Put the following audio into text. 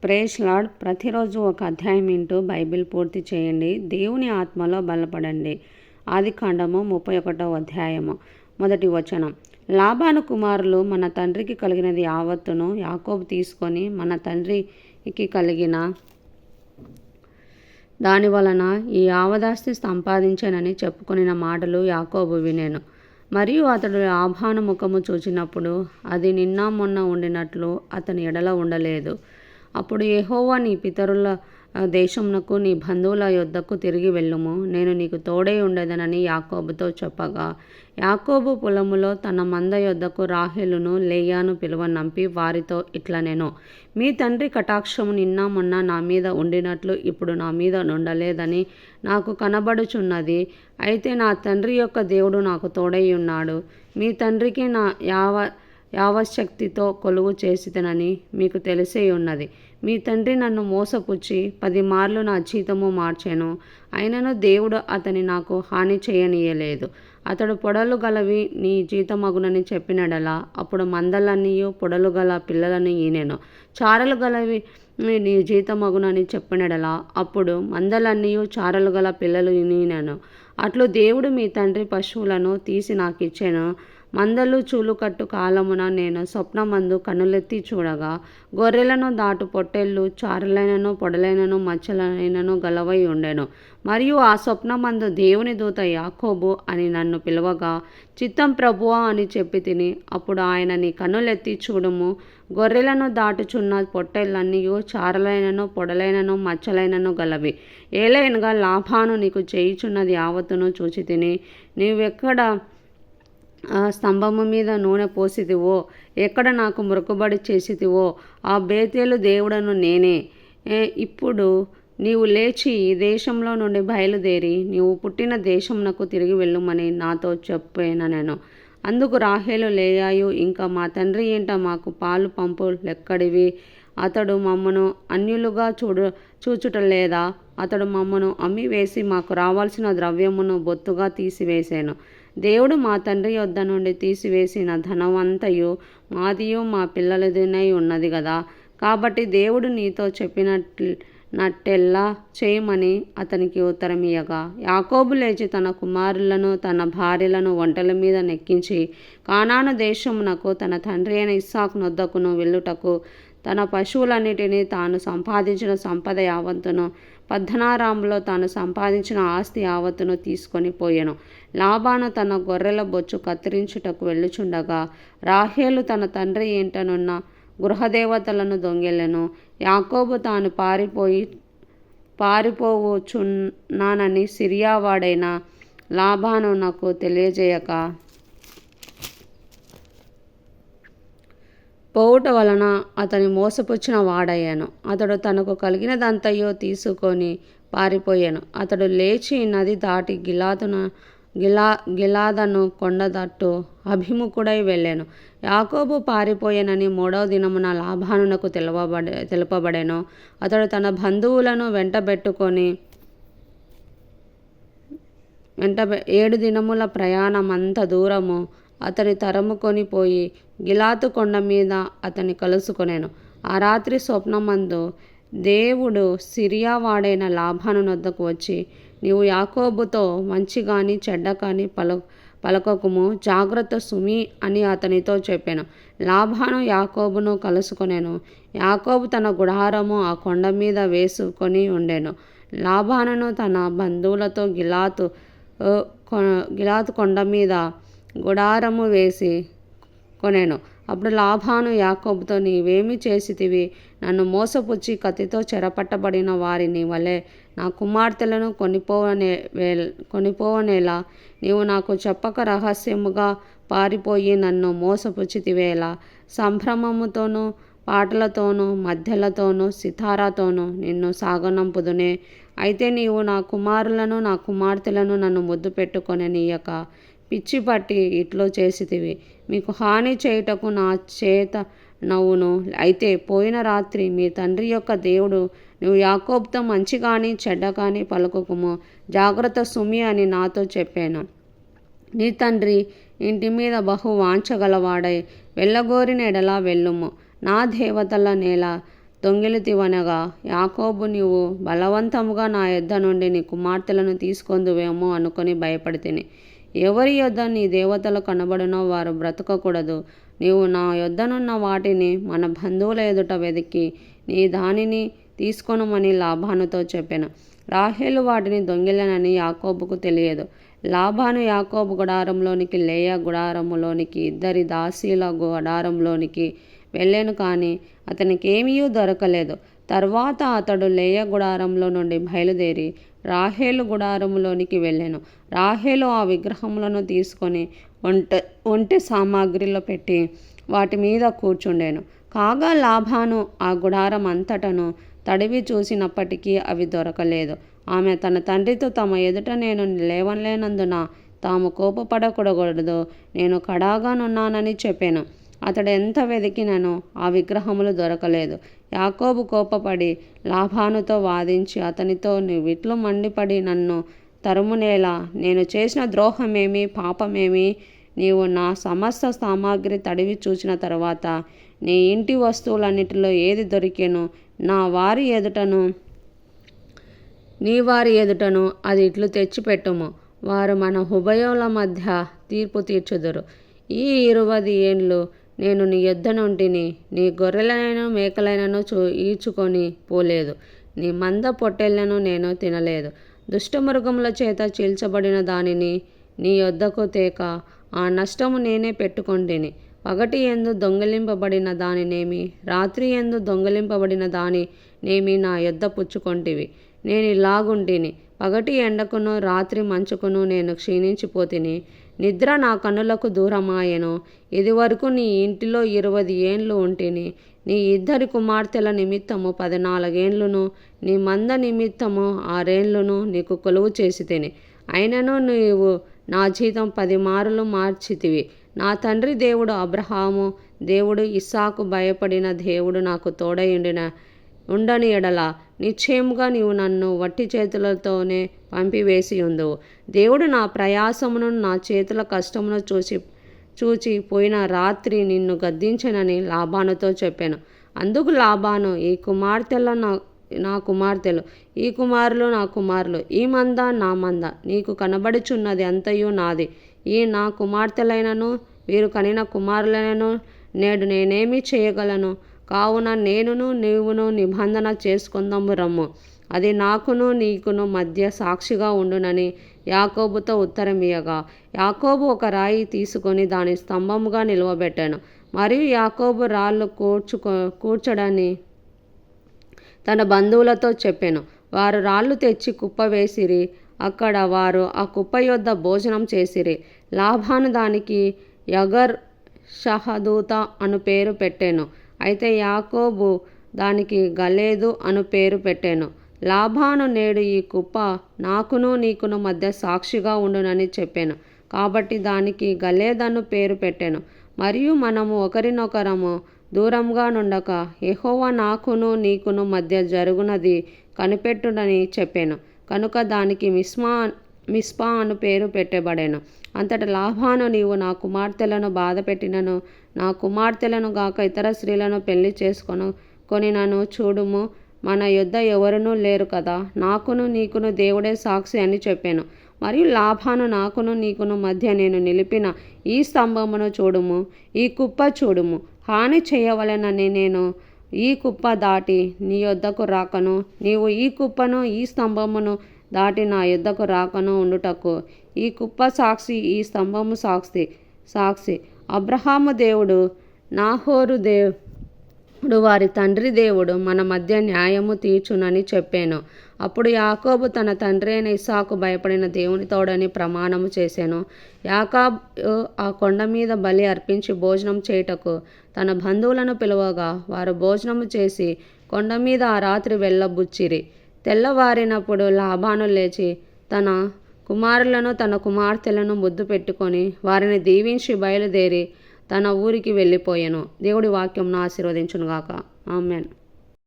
Praise lord. ప్రతిరోజు ఒక అధ్యాయం వింటూ బైబిల్ పూర్తి చేయండి. దేవుని ఆత్మలో బలపడండి. ఆదికాండము 31వ అధ్యాయము 1వ వచనం. లాబాను కుమారులు మన తండ్రికి కలిగినది యావత్తును యాకోబు తీసుకొని మన తండ్రికి కలిగిన దాని వలన ఈ యావదాస్తి సంపాదించానని చెప్పుకొనిన మాటలు యాకోబు వినెను. మరియు అతడు లాబాను ముఖము చూచినప్పుడు అది నిన్న మొన్న ఉండినట్లు అతని ఎడల ఉండలేదు. అప్పుడు యెహోవా నీ పితరుల దేశమునకు నీ బంధువుల యొద్దకు తిరిగి వెళ్ళుము, నేను నీకు తోడై ఉండేదనని యాకోబుతో చెప్పగా, యాకోబు పొలములో తన మంద యొద్దకు రాహేలును లేయాను పిలువనంపి వారితో ఇట్లనెను, మీ తండ్రి కటాక్షము నిన్న మొన్న నా మీద ఉండినట్లు ఇప్పుడు నా మీద ఉండలేదని నాకు కనబడుచున్నది. అయితే నా తండ్రి యొక్క దేవుడు నాకు తోడై ఉన్నాడు. మీ తండ్రికి నా యావశక్తితో కొలువు చేసితనని మీకు తెలిసే ఉన్నది. మీ తండ్రి నన్ను మోసపుచ్చి 10 మార్లు నా జీతము మార్చెను. అయినను దేవుడు అతని నాకు హాని చేయనీయలేదు. అతడు పొడలు గలవి నీ జీతమగునని చెప్పినడలా అప్పుడు మందలన్నీయు పొడలు గల పిల్లలను ఈనెను. చారలు గలవి నీ జీతమగునని చెప్పినడలా అప్పుడు మందలన్నీయు చారలు గల పిల్లలు ఈనెను. అట్లు దేవుడు మీ తండ్రి పశువులను తీసి నాకిచ్చెను. మందలు చూలుకట్టు కాలమున నేను స్వప్నమందు కన్నులెత్తి చూడగా, గొర్రెలను దాటు పొట్టేళ్ళు చారలైనను పొడలైనను మచ్చలైనను గలవై ఉండెను. మరియు ఆ స్వప్నమందు దేవుని దూత యాకోబు అని నన్ను పిలవగా, చిత్తం ప్రభువా అని చెప్పి తిని, అప్పుడు ఆయన నీ కన్నులెత్తి చూడుము, గొర్రెలను దాటుచున్న పొట్టేళ్ళన్నీయు చారలైనను పొడలైనను మచ్చలైనను గలవి. ఏలైనగా లాబాను నీకు చేయుచున్నది యావత్తును చూచి తిని, నీవెక్కడ స్తంభము మీద నూనె పోసితివో, ఎక్కడ నాకు మొక్కుబడి చేసితివో ఆ బేతేలు దేవుడను నేనే. ఇప్పుడు నీవు లేచి ఈ దేశంలో నుండి బయలుదేరి నీవు పుట్టిన దేశమునకు తిరిగి వెళ్ళుమని నాతో చెప్పాను. అందుకు రాహేలు లేయాయు ఇంకా మా తండ్రి ఏంట మాకు పాలు పంపు లెక్కడివి? అతడు మమ్మను అన్యులుగా చూచుటలేదా? అతడు మమ్మను అమ్మివేసి మాకు రావాల్సిన ద్రవ్యమును బొత్తుగా తీసివేశాను. దేవుడు మా తండ్రి యొద్ద నుండి తీసివేసిన ధనమంతయు మాదియు మా పిల్లలదినై ఉన్నది కదా. కాబట్టి దేవుడు నీతో చెప్పినట్టెల్లా చేయమని అతనికి ఉత్తరమియ్యగా, యాకోబు లేచి తన కుమారులను తన భార్యలను ఒంటెల మీద నెక్కించి కానాను దేశమునకు తన తండ్రి అయిన ఇస్సాకు నొద్దకును వెళ్ళుటకు తన పశువులన్నిటినీ తాను సంపాదించిన సంపద యావత్తును పద్దనారాములో తాను సంపాదించిన ఆస్తి యావత్తును తీసుకొని పోయెను. లాబాను తన గొర్రెల బొచ్చు కత్తిరించుటకు వెళ్ళుచుండగా రాహేలు తన తండ్రి ఇంటనున్న గృహదేవతలను దొంగిలెను. యాకోబు తాను పారిపోవచ్చున్నానని సిరియావాడైన లాబాను నాకు తెలియజేయక పోవుట వలన అతని మోసపుచ్చిన వాడయ్యాను. అతడు తనకు కలిగినదంతయో తీసుకొని పారిపోయాను. అతడు లేచి నది దాటి గిలాదను కొండదట్టు అభిముఖుడై వెళ్ళాను. యాకోబు పారిపోయానని 3వ దినమున లాబానునకు తెలుపబడెను. అతడు తన బంధువులను వెంటబెట్టుకొని 7 దినముల ప్రయాణమంత దూరము అతని తరుముకొని పోయి గిలాదు కొండ మీద అతన్ని కలుసుకొనెను. ఆ రాత్రి స్వప్నమందు దేవుడు సిరియా వాడైన లాబాను నొద్దకు వచ్చి, నీవు యాకోబుతో మంచి గాని చెడ్డ కాని పలకకుము, జాగ్రత్త సుమి అని అతనితో చెప్పాను. లాబాను యాకోబును కలుసుకొనెను. యాకోబు తన గుడారము ఆ కొండ మీద వేసుకొని ఉండెను. లాబానును తన బంధువులతో గిలాదు కొండ మీద గుడారము వేసి కొనెను. అప్పుడు లాబాను యాకోబుతో, నీవేమి చేసితివి? నన్ను మోసపుచ్చి కత్తితో చెరపట్టబడిన వారిని వలె నా కుమార్తెలను కొనిపోవనేలా? నీవు నాకు చెప్పక రహస్యముగా పారిపోయి నన్ను మోసపుచ్చితివేలా? సంభ్రమముతోనూ పాటలతోనూ మధ్యలతోనూ సితారాతోనూ నిన్ను సాగనంపుదునే. అయితే నీవు నా కుమారులను నా కుమార్తెలను నన్ను ముద్దు పెట్టుకొననీయక పిచ్చి పట్టి ఇట్లు చేసితివి. మీకు హాని చేయుటకు నా చేత నవ్వును. అయితే పోయిన రాత్రి మీ తండ్రి యొక్క దేవుడు, నువ్వు యాకోబుతో మంచి కానీ చెడ్డ కానీ పలుకకుము, జాగ్రత్త సుమి అని నాతో చెప్పాను. నీ తండ్రి ఇంటి మీద బహు వాంఛగలవాడై వెళ్ళగోరిన ఎడలా వెళ్ళుము. నా దేవతల నేల దొంగిలితివనగా, యాకోబు, నీవు బలవంతముగా నా యొద్ద నుండి నీ కుమార్తెలను తీసుకొందువేమో అనుకొని భయపడితిని. ఎవరి యొద్ద నీ దేవతలు కనబడునో వారు బ్రతకకూడదు. నీవు నా యొద్దనున్న వాటిని మన బంధువుల ఎదుట వెదికి నీ దానిని తీసుకొనుమని లాబానుతో చెప్పెను. రాహేలు వాటిని దొంగిలనని యాకోబుకు తెలియదు. లాబాను యాకోబు గుడారంలోనికి, లేయా గుడారములోనికి, ఇద్దరి దాసీల గుడారంలోనికి వెళ్ళాను, కానీ అతనికేమీ దొరకలేదు. తర్వాత అతడు లేయా గుడారంలో నుండి బయలుదేరి రాహేలు గుడారములోనికి వెళ్ళాను. రాహేలు ఆ విగ్రహములను తీసుకొని ఒంటె సామాగ్రిలో పెట్టి వాటి మీద కూర్చుండెను. కాగా లాబాను ఆ గుడారం అంతటను తడివి చూసినప్పటికీ అవి దొరకలేదు. ఆమె తన తండ్రితో, తమ ఎదుట నేను లేవలేనందున తాము కోపపడకూడదు, నేను కడాగానున్నానని చెప్పాను. అతడు ఎంత వెదికినను ఆ విగ్రహములు దొరకలేదు. యాకోబు కోపపడి లాబానుతో వాదించి అతనితో, నీవిట్లు మండిపడి నన్ను తరుమునేలా? నేను చేసిన ద్రోహమేమి, పాపమేమి? నీవు నా సమస్త సామాగ్రి తడివి చూచిన తరువాత నీ ఇంటి వస్తువులన్నిటిలో ఏది దొరికెను నా వారి ఎదుటను నీ వారి ఎదుటను అది ఇట్లు తెచ్చిపెట్టుము. వారు మన ఉభయుల మధ్య తీర్పు తీర్చుదురు. ఈ 20 ఏండ్లు నేను నీ యొద్ద నుంటిని. నీ గొర్రెలనైనా మేకలైనను ఈడ్చుకొని పోలేదు. నీ మంద పొట్టేళ్లను నేను తినలేదు. దుష్టమృగముల చేత చీల్చబడిన దానిని నీ యొద్దకు తేక ఆ నష్టము నేనే పెట్టుకొంటిని. పగటి యందు దొంగిలింపబడిన దానినేమి, రాత్రి యందు దొంగిలింపబడిన దానినేమి నా యొద్ద పుచ్చుకొంటివి. నేను ఇలాగుంటిని. పగటి ఎండకును రాత్రి మంచుకును నేను క్షీణించిపోతిని. నిద్ర నా కన్నులకు దూరమాయెను. ఇదివరకు నీ ఇంటిలో 20 ఏండ్లు ఉంటిని. నీ 2 కుమార్తెల నిమిత్తము 14 ఏండ్లును, నీ మంద నిమిత్తము 6 ఏండ్లును నీకు కొలువు చేసితిని. అయినను నీవు నా జీతం 10 మారులు మార్చితివి. నా తండ్రి దేవుడు అబ్రహాము దేవుడు, ఇస్సాకు భయపడిన దేవుడు నాకు తోడై ఉండని ఎడల నిశ్చయముగా నీవు నన్ను వట్టి చేతులతోనే పంపివేసి ఉందువు. దేవుడు నా ప్రయాసమును నా చేతుల కష్టమును చూచి పోయిన రాత్రి నిన్ను గద్దించెనని లాబానుతో చెప్పాను. అందుకు లాబాను, ఈ కుమార్తెల నా కుమార్తెలు, ఈ కుమారులు నా కుమారులు, ఈ మంద నా మంద, నీకు కనబడుచున్నది అంతయు నాది. ఈ నా కుమార్తెలైనను వీరు కనిన కుమారులైనను నేడు నేనేమి చేయగలను? కావున నేనును నీవును నిబంధన చేసుకుందాము రమ్ము. అది నాకును నీకును మధ్య సాక్షిగా ఉండునని యాకోబుతో ఉత్తరమియ్యగా, యాకోబు ఒక రాయి తీసుకొని దాని స్తంభముగా నిలువబెట్టాను. మరియు యాకోబు రాళ్ళు కూర్చడని తన బంధువులతో చెప్పాను. వారు రాళ్ళు తెచ్చి కుప్ప వేసిరి. అక్కడ వారు ఆ కుప్ప యొద్ద భోజనం చేసిరి. లాబాను దానికి యగర్ షహదూత అను పేరు పెట్టాను. అయితే యాకోబు దానికి గలేదు అను పేరు పెట్టాను. లాబాను, నేడు ఈ కుప్ప నాకును నీకును మధ్య సాక్షిగా ఉండునని చెప్పాను. కాబట్టి దానికి గలేదను పేరు పెట్టాను. మరియు మనము ఒకరినొకరము దూరంగా నుండక యెహోవా నాకును నీకును మధ్య జరుగునది కనిపెట్టునని చెప్పాను. కనుక దానికి మిస్పా అను పేరు పెట్టబడెను. అంతటా లాబాను, నీవు నా కుమార్తెలను బాధ పెట్టినను, నా కుమార్తెలను గాక ఇతర స్త్రీలను పెళ్లి కొనినను చూడుము, మన యొద్ద ఎవరునూ లేరు కదా, నాకును నీకును దేవుడే సాక్షి అని చెప్పాను. మరియు లాబాను, నాకును నీకును మధ్య నేను నిలిపిన ఈ స్తంభమును చూడుము, ఈ కుప్ప చూడుము. హాని చేయవలెనని నేను ఈ కుప్ప దాటి నీ యొద్దకు రాకను, నీవు ఈ కుప్పను ఈ స్తంభమును దాటి నా యొద్దకు రాకను ఉండుటకు ఈ కుప్ప సాక్షి, ఈ స్తంభము సాక్షి. అబ్రహాము దేవుడు, నాహోరు దేవుడు, వారి తండ్రి దేవుడు మన మధ్య న్యాయము తీర్చునని చెప్పాను. అప్పుడు యాకోబు తన తండ్రి అయిన ఇస్సాకు భయపడిన దేవుని తోడని ప్రమాణము చేశాను. యాకోబు ఆ కొండ మీద బలి అర్పించి భోజనం చేయుటకు తన బంధువులను పిలువగా, వారు భోజనము చేసి కొండ మీద ఆ రాత్రి వెళ్ళబుచ్చిరి. తెల్లవారినప్పుడు లాబాను లేచి తన కుమారులను తన కుమార్తెలను ముద్దు పెట్టుకొని వారిని దీవించి బయలుదేరి తన ఊరికి వెళ్ళిపోయాను. దేవుడి వాక్యంను ఆశీర్వదించునుగాక. ఆమేన్.